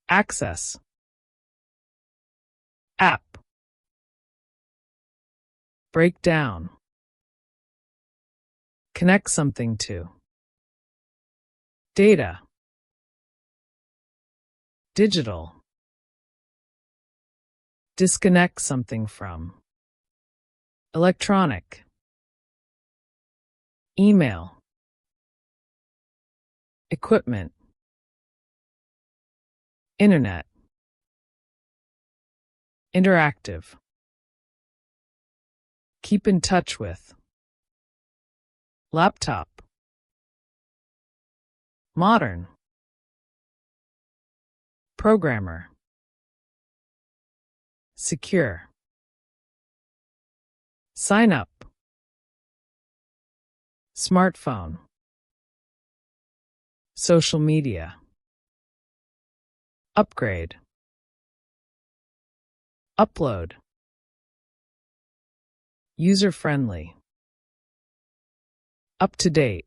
access, app, break down, connect something to, data, digital, disconnect something from, electronic, email, equipment, internet, interactive, keep in touch with, laptop, modern, programmer, secure, sign up, smartphone, social media, upgrade, upload, user-friendly, up-to-date,